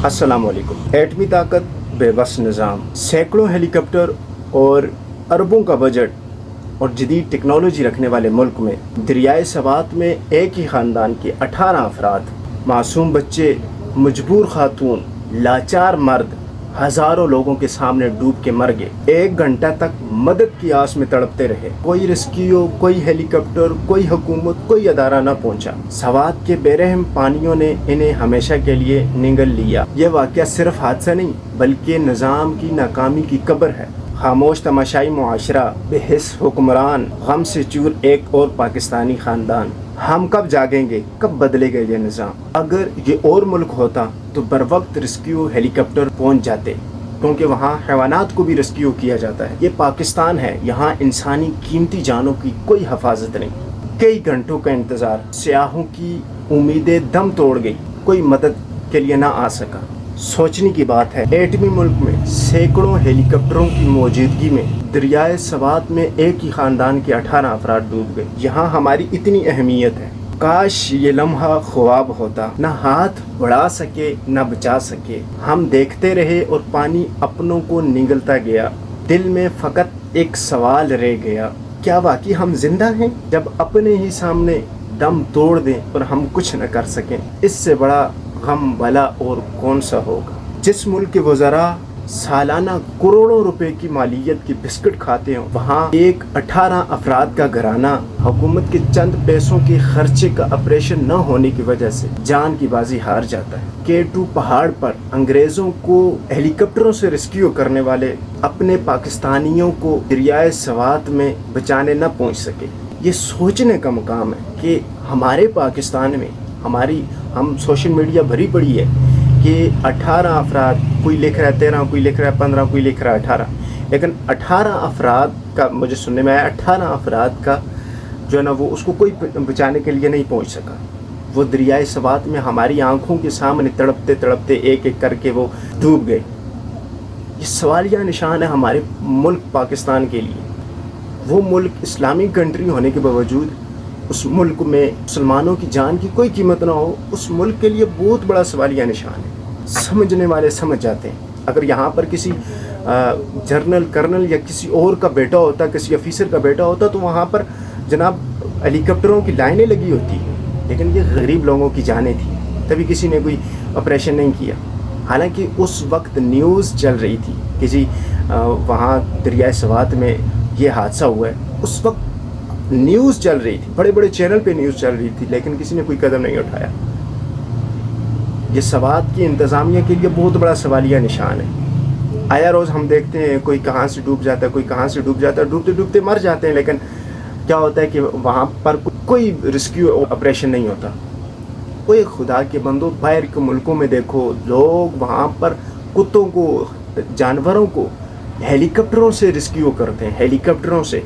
अस्सलामुअलैकुम। एटमी ताकत, बेबस निज़ाम, सैकड़ों हेलीकॉप्टर और अरबों का बजट और जदीद टेक्नोलॉजी रखने वाले मुल्क में दरियाए सवात में एक ही ख़ानदान के 18 अफराद, मासूम बच्चे, मजबूर खातून, लाचार मर्द हज़ारों लोगों के सामने डूब के मर गए। 1 घंटा तक मदद की आस में तड़पते रहे। कोई रेस्क्यू, कोई हेलीकॉप्टर, कोई हुकूमत, कोई अदारा न पहुंचा। सवात के बेरहम पानियों ने इन्हें हमेशा के लिए निगल लिया। यह वाक़या सिर्फ हादसा नहीं बल्कि निज़ाम की नाकामी की कब्र है। खामोश तमाशाई मुआशरा, बेहिस हुक्मरान, गम से चूर एक और पाकिस्तानी ख़ानदान। हम कब जागेंगे, कब बदलेगा ये निज़ाम? अगर ये और मुल्क होता तो बर वक्त रेस्क्यू हेलीकॉप्टर पहुंच जाते, क्योंकि वहाँ हैवानात को भी रेस्क्यू किया जाता है। ये पाकिस्तान है, यहाँ इंसानी कीमती जानों की कोई हिफाजत नहीं। कई घंटों का इंतज़ार, सियाहों की उम्मीदें दम तोड़ गई, कोई मदद के लिए ना आ सका। सोचने की बात है, एटमी मुल्क में सैकड़ों हेलीकॉप्टरों की मौजूदगी में दरियाए सवात में एक ही ख़ानदान के 18 अफराद डूब गए। यहाँ हमारी इतनी अहमियत है। काश ये लम्हा ख्वाब होता, न हाथ बढ़ा सके न बचा सके। हम देखते रहे और पानी अपनों को निगलता गया। दिल में फ़कत एक सवाल रह गया, क्या वाकई हम जिंदा हैं जब अपने ही सामने दम तोड़ दें और हम कुछ न कर सकें? इससे बड़ा गम भला और कौन सा होगा? जिस मुल्क के वज़रा सालाना करोड़ों रुपए की मालियत की बिस्किट खाते हैं, वहाँ एक 18 अफराद का घराना हुकूमत के चंद पैसों के खर्चे का ऑपरेशन न होने की वजह से जान की बाजी हार जाता है। K2 पहाड़ पर अंग्रेज़ों को हेलीकॉप्टरों से रेस्क्यू करने वाले अपने पाकिस्तानियों को दरियाए सवात में बचाने न पहुँच सके। ये सोचने का मुकाम है कि हमारे पाकिस्तान में हम सोशल मीडिया भरी पड़ी है कि 18 अफराद, कोई लिख रहा है 13, कोई लिख रहा है 15, कोई लिख रहा है 18, लेकिन 18 अफराद का मुझे सुनने में आया, 18 अफराद का जो है ना वो उसको कोई बचाने के लिए नहीं पहुंच सका। वो दरियाए सवात में हमारी आंखों के सामने तड़पते तड़पते एक एक करके वो डूब गए। ये सवालिया निशान है हमारे मुल्क पाकिस्तान के लिए। वो मुल्क इस्लामिक कंट्री होने के बावजूद उस मुल्क में मुसलमानों की जान की कोई कीमत ना हो, उस मुल्क के लिए बहुत बड़ा सवालिया निशान है। समझने वाले समझ जाते हैं। अगर यहाँ पर किसी जनरल, कर्नल या किसी और का बेटा होता, किसी ऑफिसर का बेटा होता, तो वहाँ पर जनाब हेलीकॉप्टरों की लाइनें लगी होती, लेकिन ये गरीब लोगों की जानें थी, तभी किसी ने कोई ऑपरेशन नहीं किया। हालांकि उस वक्त न्यूज़ चल रही थी कि जी वहाँ दरियाए सवात में ये हादसा हुआ है। उस वक्त न्यूज़ चल रही थी, बड़े बड़े चैनल पे न्यूज़ चल रही थी, लेकिन किसी ने कोई कदम नहीं उठाया। ये सवात की इंतज़ामिया के लिए बहुत बड़ा सवालिया निशान है। आया रोज़ हम देखते हैं कोई कहाँ से डूब जाता है, कोई कहाँ से डूब जाता है, डूबते डूबते मर जाते हैं, लेकिन क्या होता है कि वहाँ पर कोई रेस्क्यू ऑपरेशन नहीं होता। कोई खुदा के बंदो, बाहर के मुल्कों में देखो, लोग वहाँ पर कुत्तों को, जानवरों को हेलीकॉप्टरों से रेस्क्यू करते हैं, हेलीकॉप्टरों से।